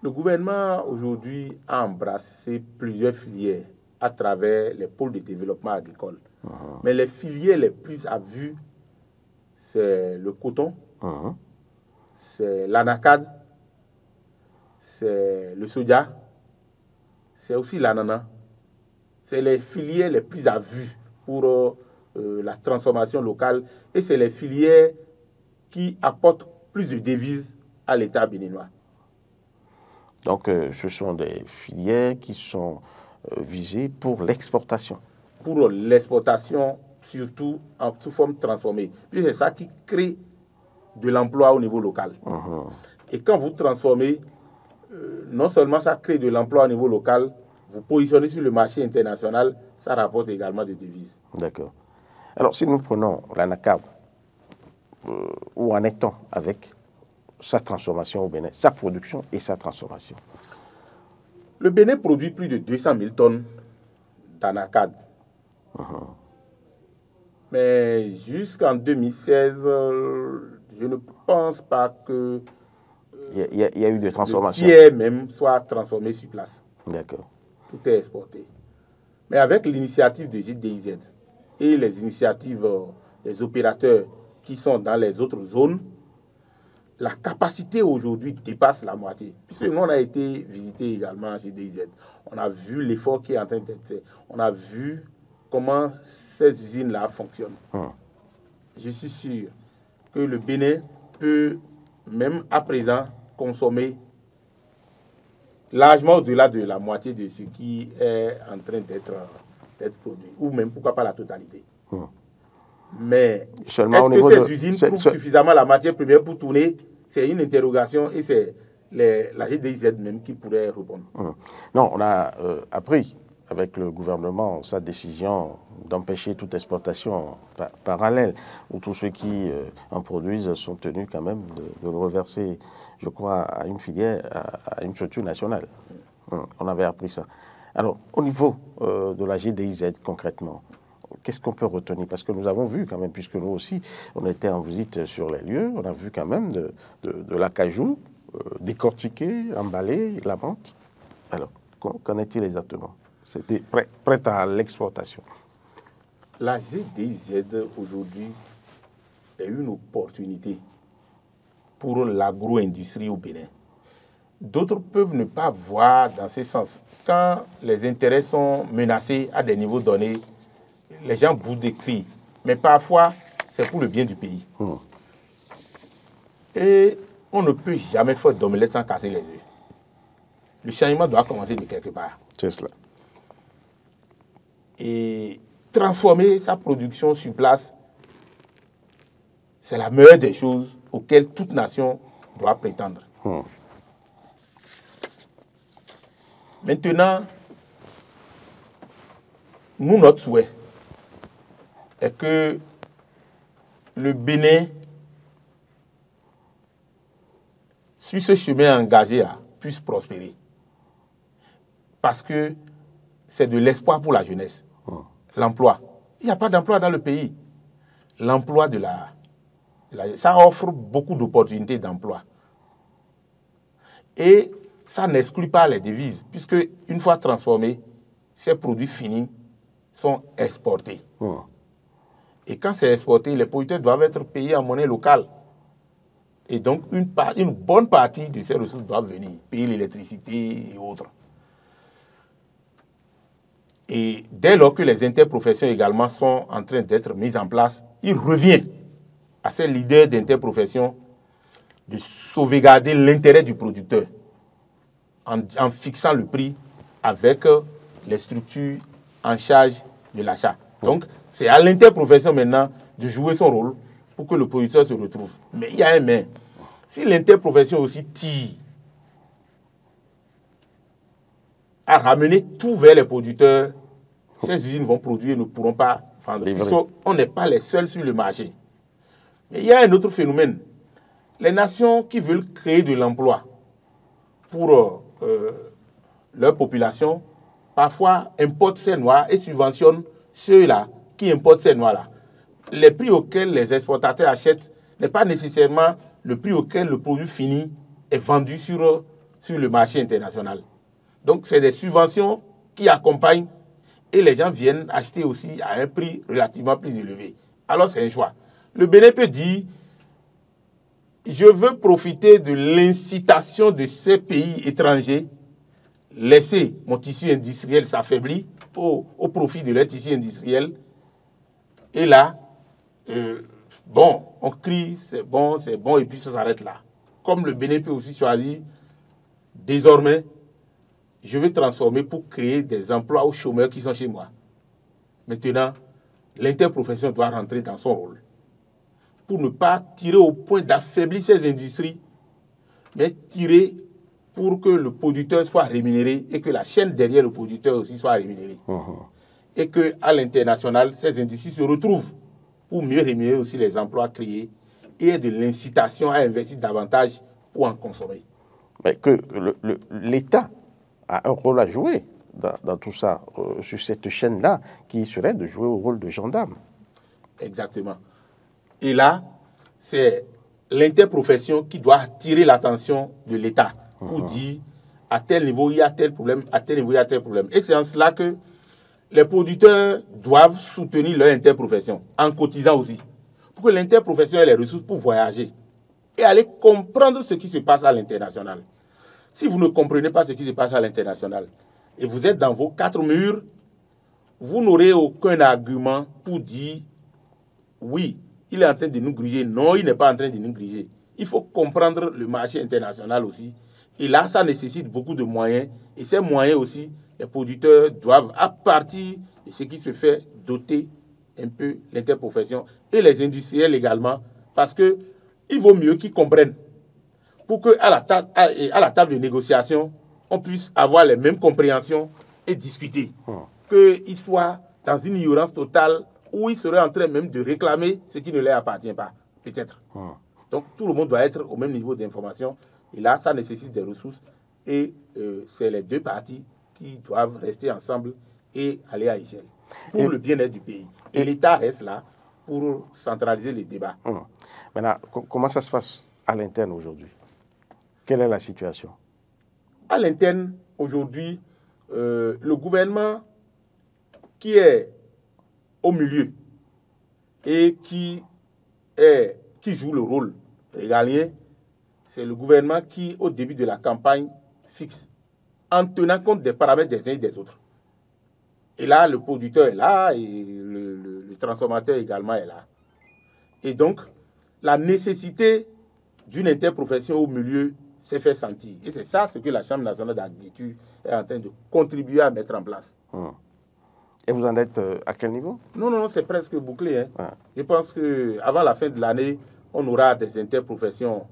Le gouvernement, aujourd'hui, a embrassé plusieurs filières à travers les pôles de développement agricole. Mais les filières les plus à vue, c'est le coton, c'est l'anacade, c'est le soja, c'est aussi l'ananas. C'est les filières les plus à vue pour la transformation locale et c'est les filières qui apportent plus de devises à l'État béninois. Donc, ce sont des filières qui sont visées pour l'exportation. Pour l'exportation, surtout sous forme transformée. Puis c'est ça qui crée de l'emploi au niveau local. Et quand vous transformez, non seulement ça crée de l'emploi au niveau local, vous positionnez sur le marché international, ça rapporte également des devises. D'accord. Alors, si nous prenons l'anacarde, où en est-on avec sa transformation au Bénin, sa production et sa transformation? Le Bénin produit plus de 200 000 tonnes d'anacade. Mais jusqu'en 2016, je ne pense pas que il y a eu des transformations. le tiers même soit transformé sur place. D'accord. Tout est exporté. Mais avec l'initiative de GDIZ et les initiatives des opérateurs qui sont dans les autres zones, la capacité aujourd'hui dépasse la moitié. Puisque nous, on a été visiter également à GDIZ. On a vu l'effort qui est en train d'être fait. On a vu comment ces usines-là fonctionnent. Je suis sûr que le Bénin peut, même à présent, consommer largement au-delà de la moitié de ce qui est en train d'être produit. Ou même, pourquoi pas la totalité. Mais est-ce que ces usines trouvent suffisamment la matière première pour tourner? C'est une interrogation et c'est la GDIZ même qui pourrait répondre. Non, on a appris avec le gouvernement sa décision d'empêcher toute exportation parallèle, où tous ceux qui en produisent sont tenus quand même de le reverser, je crois, à une filière, à une structure nationale. On avait appris ça. Alors, au niveau de la GDIZ concrètement, qu'est-ce qu'on peut retenir? Parce que nous avons vu quand même, puisque nous aussi, on était en visite sur les lieux, on a vu quand même de l'acajou décortiqué, emballé, la menthe. Alors, qu'en est-il exactement? C'était prêt à l'exportation. La GDIZ aujourd'hui est une opportunité pour l'agro-industrie au Bénin. D'autres peuvent ne pas voir dans ce sens. Quand les intérêts sont menacés à des niveaux donnés, les gens bougent des cris. Mais parfois, c'est pour le bien du pays. Et on ne peut jamais faire d'omelette sans casser les œufs. Le changement doit commencer de quelque part. C'est cela. Et transformer sa production sur place, c'est la meilleure des choses auxquelles toute nation doit prétendre. Maintenant, nous, notre souhait est que le Bénin, sur ce chemin engagé-là, puisse prospérer. Parce que c'est de l'espoir pour la jeunesse. L'emploi. Il n'y a pas d'emploi dans le pays. L'emploi ça offre beaucoup d'opportunités d'emploi. Et ça n'exclut pas les devises, puisque une fois transformés, ces produits finis sont exportés. Et quand c'est exporté, les producteurs doivent être payés en monnaie locale. Et donc, une bonne partie de ces ressources doivent venir, payer l'électricité et autres. Et dès lors que les interprofessions également sont en train d'être mises en place, il revient à ces leaders d'interprofession de sauvegarder l'intérêt du producteur en fixant le prix avec les structures en charge de l'achat. Donc, c'est à l'interprofession maintenant de jouer son rôle pour que le producteur se retrouve. Mais il y a un mais. Si l'interprofession aussi tire à ramener tout vers les producteurs, ces usines vont produire et ne pourront pas vendre. On n'est pas les seuls sur le marché. Mais il y a un autre phénomène. Les nations qui veulent créer de l'emploi pour leur population, parfois importent ces noix et subventionnent ceux-là qui importent ces noix-là. Les prix auxquels les exportateurs achètent n'est pas nécessairement le prix auquel le produit fini est vendu sur le marché international. Donc, c'est des subventions qui accompagnent et les gens viennent acheter aussi à un prix relativement plus élevé. Alors, c'est un choix. Le Bénin peut dire, je veux profiter de l'incitation de ces pays étrangers, laisser mon tissu industriel s'affaiblir au profit de leur tissu industriel. Et là, bon, on crie, c'est bon, et puis ça s'arrête là. Comme le Bénin peut aussi choisir, désormais, je vais transformer pour créer des emplois aux chômeurs qui sont chez moi. Maintenant, l'interprofession doit rentrer dans son rôle pour ne pas tirer au point d'affaiblir ces industries, mais tirer pour que le producteur soit rémunéré et que la chaîne derrière le producteur aussi soit rémunérée. Et qu'à l'international, ces industries se retrouvent pour mieux rémunérer aussi les emplois créés et de l'incitation à investir davantage pour en consommer. Mais que l'État a un rôle à jouer dans tout ça, sur cette chaîne-là, qui serait de jouer au rôle de gendarme. Exactement. Et là, c'est l'interprofession qui doit attirer l'attention de l'État pour dire à tel niveau il y a tel problème, à tel niveau il y a tel problème. Et c'est en cela que les producteurs doivent soutenir leur interprofession en cotisant aussi, pour que l'interprofession ait les ressources pour voyager et aller comprendre ce qui se passe à l'international. Si vous ne comprenez pas ce qui se passe à l'international et vous êtes dans vos 4 murs, vous n'aurez aucun argument pour dire oui, il est en train de nous gruger. Non, il n'est pas en train de nous gruger. Il faut comprendre le marché international aussi. Et là, ça nécessite beaucoup de moyens. Et ces moyens aussi, les producteurs doivent, à partir de ce qui se fait, doter un peu l'interprofession et les industriels également, parce qu'il vaut mieux qu'ils comprennent pour qu'à la table de négociation, on puisse avoir les mêmes compréhensions et discuter. Qu'ils soient dans une ignorance totale où ils seraient en train même de réclamer ce qui ne leur appartient pas, peut-être. Donc tout le monde doit être au même niveau d'information. Et là, ça nécessite des ressources. Et c'est les deux parties qui doivent rester ensemble et aller à échelle pour le bien-être du pays. Et l'État reste là pour centraliser les débats. Maintenant, comment ça se passe à l'interne aujourd'hui? Quelle est la situation? À l'interne, aujourd'hui, le gouvernement qui est au milieu et qui joue le rôle régalien, c'est le gouvernement qui, au début de la campagne, fixe, en tenant compte des paramètres des uns et des autres. Et là, le producteur est là et le transformateur également est là. Et donc, la nécessité d'une interprofession au milieu s'est fait sentir. Et c'est ça ce que la Chambre nationale d'agriculture est en train de contribuer à mettre en place. Et vous en êtes à quel niveau? Non, c'est presque bouclé. Hein. Je pense qu'avant la fin de l'année, on aura des interprofessions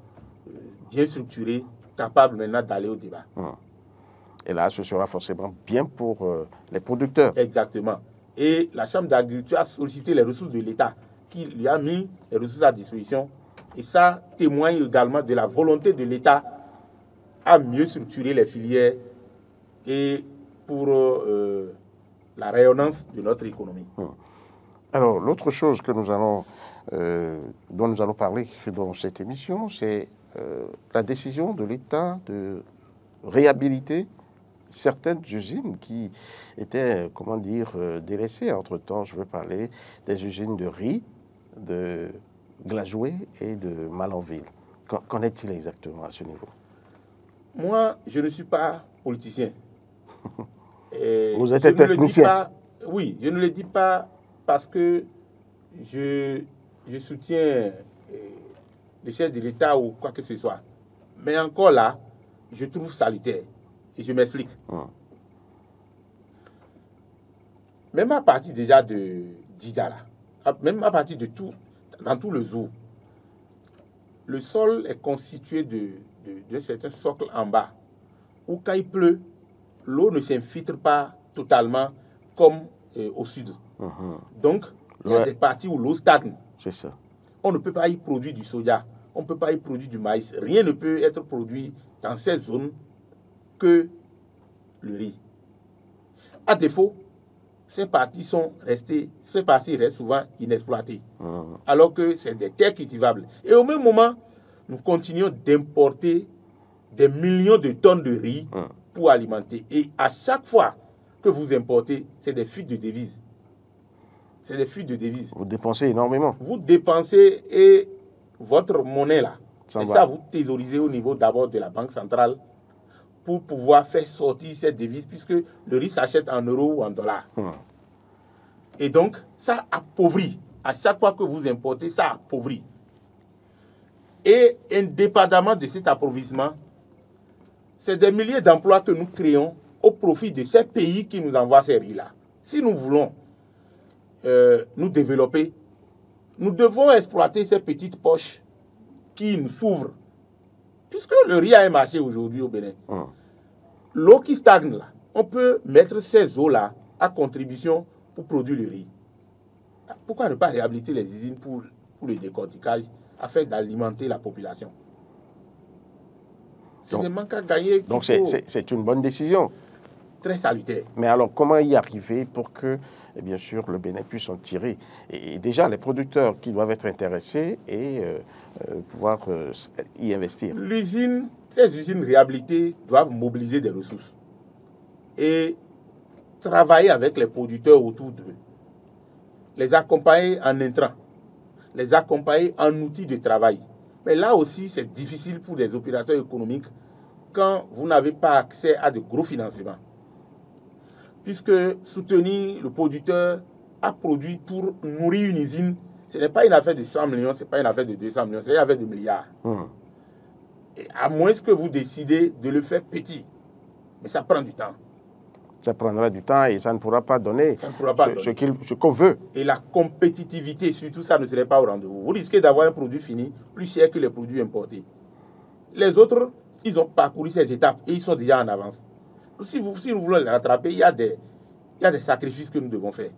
bien structurées, capables maintenant d'aller au débat. Et là, ce sera forcément bien pour les producteurs. Exactement. Et la Chambre d'agriculture a sollicité les ressources de l'État, qui lui a mis les ressources à disposition. Et ça témoigne également de la volonté de l'État à mieux structurer les filières et pour la rayonnance de notre économie. Alors, l'autre chose que nous allons, dont nous allons parler dans cette émission, c'est la décision de l'État de réhabiliter certaines usines qui étaient, comment dire, délaissées. Entre-temps, je veux parler des usines de riz, de Glazoué et de Malanville. Qu'en est-il exactement à ce niveau? Moi, je ne suis pas politicien. Vous êtes technicien? Oui, je ne le dis pas parce que je soutiens les chefs de l'État ou quoi que ce soit. Mais encore là, je trouve salutaire. Et je m'explique. Même à partir déjà de Didala, même à partir de tout, dans tout le zoo, le sol est constitué de certains socles en bas, où quand il pleut, l'eau ne s'infiltre pas totalement comme au sud. Donc, il y a des parties où l'eau stagne. C'est ça. On ne peut pas y produire du soja, on ne peut pas y produire du maïs. Rien ne peut être produit dans ces zones que le riz. À défaut, ces parties restent souvent inexploitées, alors que c'est des terres cultivables. Et au même moment, nous continuons d'importer des millions de tonnes de riz pour alimenter. Et à chaque fois que vous importez, c'est des fuites de devises. C'est des fuites de devises. Vous dépensez énormément. Vous dépensez et votre monnaie là, c'est ça, vous thésaurisez au niveau d'abord de la Banque centrale pour pouvoir faire sortir cette devise, puisque le riz s'achète en euros ou en dollars. Et donc, ça appauvrit. À chaque fois que vous importez, ça appauvrit. Et indépendamment de cet appauvrissement, c'est des milliers d'emplois que nous créons au profit de ces pays qui nous envoient ces riz-là. Si nous voulons nous développer, nous devons exploiter ces petites poches qui nous s'ouvrent. Puisque le riz a un marché aujourd'hui au Bénin. L'eau qui stagne là, on peut mettre ces eaux-là à contribution pour produire le riz. Pourquoi ne pas réhabiliter les usines pour le décortiquage afin d'alimenter la population? C'est des manques à gagner. Donc c'est une bonne décision. Très salutaire. Mais alors, comment y arriver pour que, bien sûr, le Bénin puisse en tirer? Et déjà, les producteurs qui doivent être intéressés et pouvoir y investir. Ces usines réhabilitées doivent mobiliser des ressources et travailler avec les producteurs autour d'eux. Les accompagner en intrants, les accompagner en outils de travail. Mais là aussi, c'est difficile pour les opérateurs économiques quand vous n'avez pas accès à de gros financements. Puisque soutenir le producteur à produire pour nourrir une usine, ce n'est pas une affaire de 100 millions, ce n'est pas une affaire de 200 millions, c'est une affaire de milliards. Et à moins que vous décidez de le faire petit. Mais ça prend du temps. Ça prendra du temps et ça ne pourra pas donner ce qu'on veut. Et la compétitivité, surtout ça, ne serait pas au rendez-vous. Vous risquez d'avoir un produit fini plus cher que les produits importés. Les autres, ils ont parcouru ces étapes et ils sont déjà en avance. Si nous voulons les rattraper, il y a des sacrifices que nous devons faire.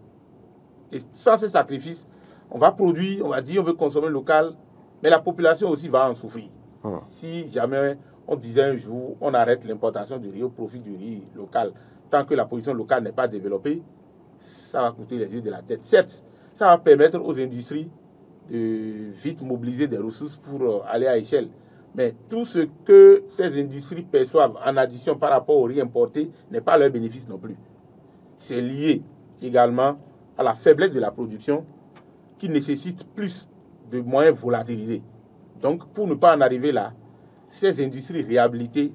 Et sans ces sacrifices, on va produire, on va dire, on veut consommer local, mais la population aussi va en souffrir. Si jamais on disait un jour, on arrête l'importation du riz au profit du riz local, tant que la production locale n'est pas développée, ça va coûter les yeux de la tête. Certes, ça va permettre aux industries de vite mobiliser des ressources pour aller à échelle. Mais tout ce que ces industries perçoivent en addition par rapport au riz importé n'est pas leur bénéfice non plus. C'est lié également à la faiblesse de la production qui nécessite plus de moyens volatilisés. Donc, pour ne pas en arriver là, ces industries réhabilitées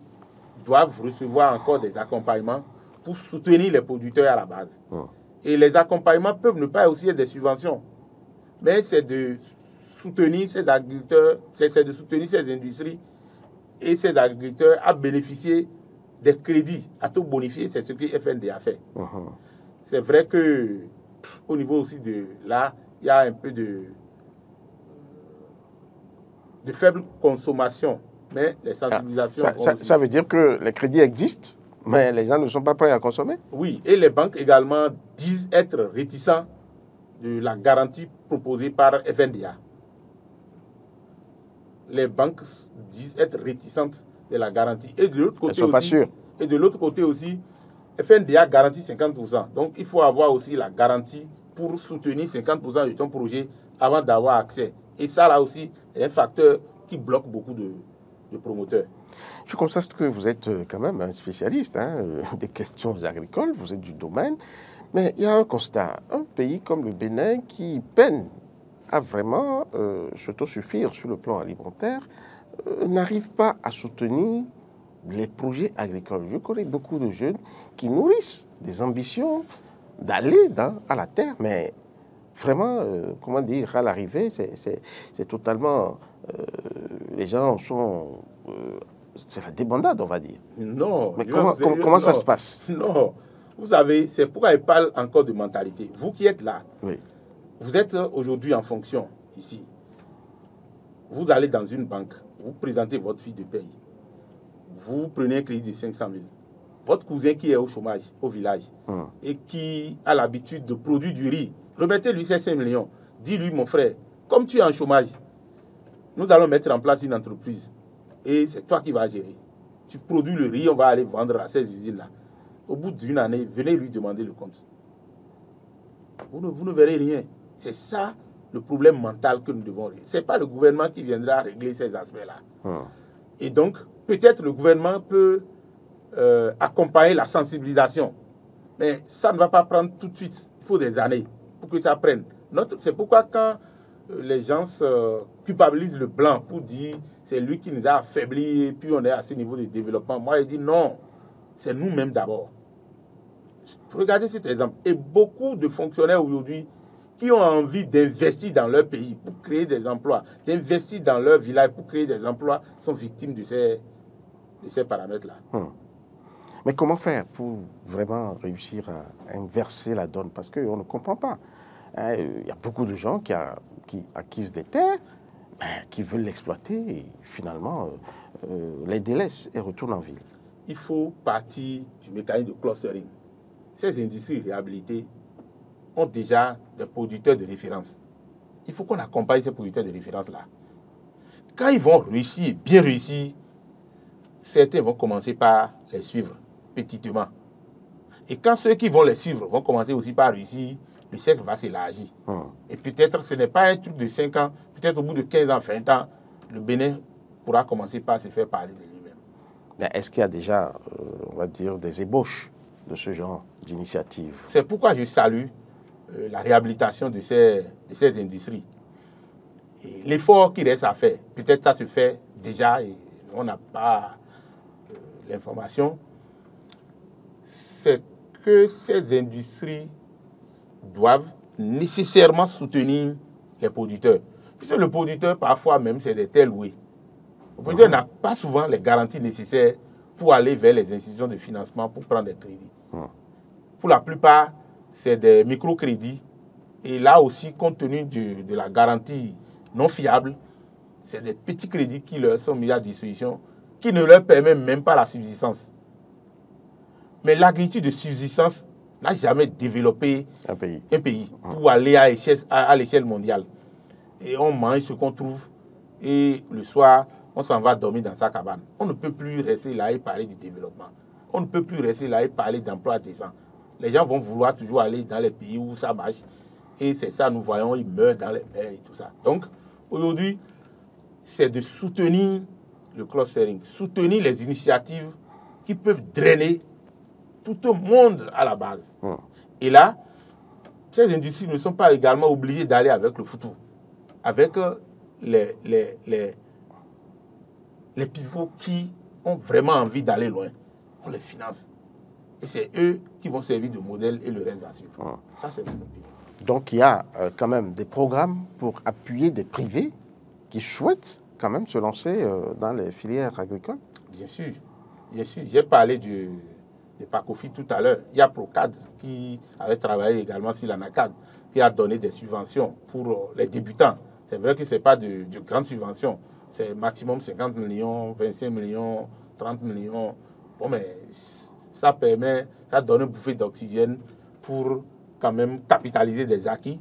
doivent recevoir encore des accompagnements pour soutenir les producteurs à la base. Et les accompagnements peuvent ne pas aussi être des subventions, mais c'est de soutenir ces agriculteurs, c'est de soutenir ces industries et ces agriculteurs à bénéficier des crédits à taux bonifié. C'est ce que FNDA fait. C'est vrai que au niveau aussi de là, il y a un peu de faible consommation, mais les sensibilisations... Ça veut dire que les crédits existent, mais les gens ne sont pas prêts à consommer? Oui, et les banques également disent être réticents de la garantie proposée par FNDA. Les banques disent être réticentes de la garantie. Et de l'autre côté, aussi, FNDA garantit 50%. Donc, il faut avoir aussi la garantie pour soutenir 50% de ton projet avant d'avoir accès. Et ça, là aussi, est un facteur qui bloque beaucoup de promoteurs. Je constate que vous êtes quand même un spécialiste des questions agricoles, vous êtes du domaine, mais il y a un constat. Un pays comme le Bénin qui peine à vraiment s'autosuffire sur le plan alimentaire n'arrive pas à soutenir les projets agricoles. Je connais beaucoup de jeunes qui nourrissent des ambitions d'aller à la terre, mais vraiment, comment dire, à l'arrivée, c'est totalement... les gens sont... c'est la débandade, on va dire. Non. Mais comment ça se passe? Non. Vous savez, c'est pourquoi il parle encore de mentalité. Vous qui êtes là, oui. Vous êtes aujourd'hui en fonction ici. Vous allez dans une banque, vous présentez votre fiche de paye. Vous prenez un crédit de 500 000. Votre cousin qui est au chômage, au village, et qui a l'habitude de produire du riz, remettez-lui ces 5 millions. Dis-lui, mon frère, comme tu es en chômage, nous allons mettre en place une entreprise. Et c'est toi qui vas gérer. Tu produis le riz, on va aller vendre à ces usines-là. Au bout d'une année, venez lui demander le compte. Vous ne verrez rien. C'est ça le problème mental que nous devons régler. Ce n'est pas le gouvernement qui viendra régler ces aspects-là. Et donc, peut-être le gouvernement peut accompagner la sensibilisation. Mais ça ne va pas prendre tout de suite. Il faut des années pour que ça prenne. C'est pourquoi quand les gens culpabilisent le blanc pour dire c'est lui qui nous a affaiblis et puis on est à ce niveau de développement, moi je dis non, c'est nous-mêmes d'abord. Regardez cet exemple. Et beaucoup de fonctionnaires aujourd'hui qui ont envie d'investir dans leur pays pour créer des emplois, d'investir dans leur village pour créer des emplois, sont victimes de ces paramètres-là. Mais comment faire pour vraiment réussir à inverser la donne? Parce qu'on ne comprend pas. Il y a beaucoup de gens qui acquisent des terres, qui veulent l'exploiter et finalement les délaissent et retournent en ville. Il faut partir du mécanisme de clustering. Ces industries réhabilitées ont déjà des producteurs de référence. Il faut qu'on accompagne ces producteurs de référence-là. Quand ils vont réussir, bien réussir, certains vont commencer par les suivre petitement. Et quand ceux qui vont les suivre vont commencer aussi par réussir, le cercle va s'élargir. Et peut-être ce n'est pas un truc de 5 ans, peut-être au bout de 15 ans, 20 ans, le Bénin pourra commencer par se faire parler de lui-même. Est-ce qu'il y a déjà, on va dire, des ébauches de ce genre d'initiative? C'est pourquoi je salue la réhabilitation de ces industries. L'effort qui reste à faire, peut-être ça se fait déjà et on n'a pas l'information, c'est que ces industries doivent nécessairement soutenir les producteurs. Puisque le producteur, parfois même, c'est des tels loués. Le producteur n'a pas souvent les garanties nécessaires pour aller vers les institutions de financement pour prendre des crédits. Pour la plupart, c'est des microcrédits. Et là aussi, compte tenu de la garantie non fiable, c'est des petits crédits qui leur sont mis à disposition, qui ne leur permettent même pas la subsistance. Mais l'agriculture de subsistance n'a jamais développé un pays pour aller à l'échelle mondiale. Et on mange ce qu'on trouve et le soir, on s'en va dormir dans sa cabane. On ne peut plus rester là et parler du développement. On ne peut plus rester là et parler d'emploi décent. Les gens vont vouloir toujours aller dans les pays où ça marche. Et c'est ça, nous voyons, ils meurent dans les mers et tout ça. Donc, aujourd'hui, c'est de soutenir le clustering, soutenir les initiatives qui peuvent drainer tout le monde à la base. Et là, ces industries ne sont pas également obligées d'aller avec le foutu, avec les pivots qui ont vraiment envie d'aller loin. On les finance. Et c'est eux qui vont servir de modèle et le reste va suivre. Ça, c'est mon opinion. Donc, il y a quand même des programmes pour appuyer des privés qui souhaitent quand même se lancer dans les filières agricoles? Bien sûr. Bien sûr. J'ai parlé de Pacofi tout à l'heure. Il y a Procad qui avait travaillé également sur l'ANACAD, qui a donné des subventions pour les débutants. C'est vrai que ce n'est pas de grandes subventions. C'est maximum 50 millions, 25 millions, 30 millions. Bon, mais ça permet, ça donne une bouffée d'oxygène pour quand même capitaliser des acquis.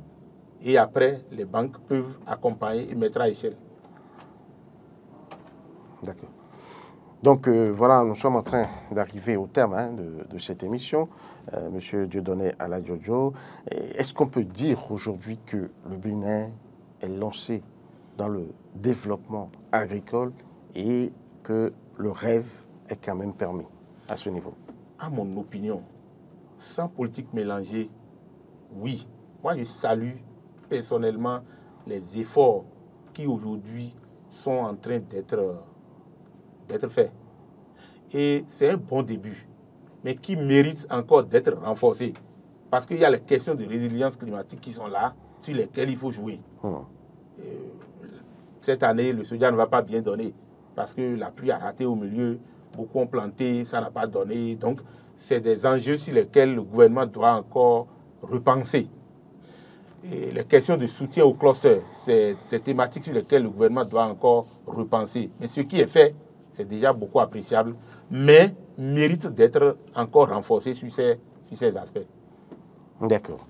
Et après, les banques peuvent accompagner et mettre à échelle. D'accord. Donc voilà, nous sommes en train d'arriver au terme de cette émission. Monsieur Dieudonné Aladjojo, est-ce qu'on peut dire aujourd'hui que le Bénin est lancé dans le développement agricole et que le rêve est quand même permis à ce niveau? À mon opinion, sans politique mélangée, oui. Moi, je salue personnellement les efforts qui aujourd'hui sont en train d'être faits. Et c'est un bon début, mais qui mérite encore d'être renforcé. Parce qu'il y a les questions de résilience climatique qui sont là, sur lesquelles il faut jouer. Cette année, le soja ne va pas bien donner, parce que la pluie a raté au milieu, beaucoup ont planté, ça n'a pas donné. Donc, c'est des enjeux sur lesquels le gouvernement doit encore repenser. Et les questions de soutien au cluster, c'est ces thématiques sur lesquelles le gouvernement doit encore repenser. Mais ce qui est fait, c'est déjà beaucoup appréciable, mais mérite d'être encore renforcé sur ces aspects. D'accord.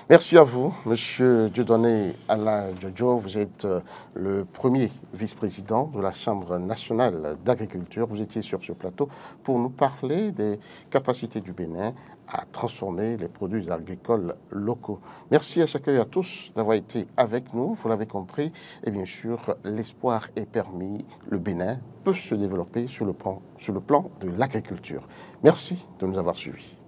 Merci à vous, Monsieur Dieudonné Aladjojo. Vous êtes le premier vice-président de la Chambre nationale d'agriculture. Vous étiez sur ce plateau pour nous parler des capacités du Bénin à transformer les produits agricoles locaux. Merci à chacun et à tous d'avoir été avec nous. Vous l'avez compris, et bien sûr, l'espoir est permis. Le Bénin peut se développer sur le plan de l'agriculture. Merci de nous avoir suivis.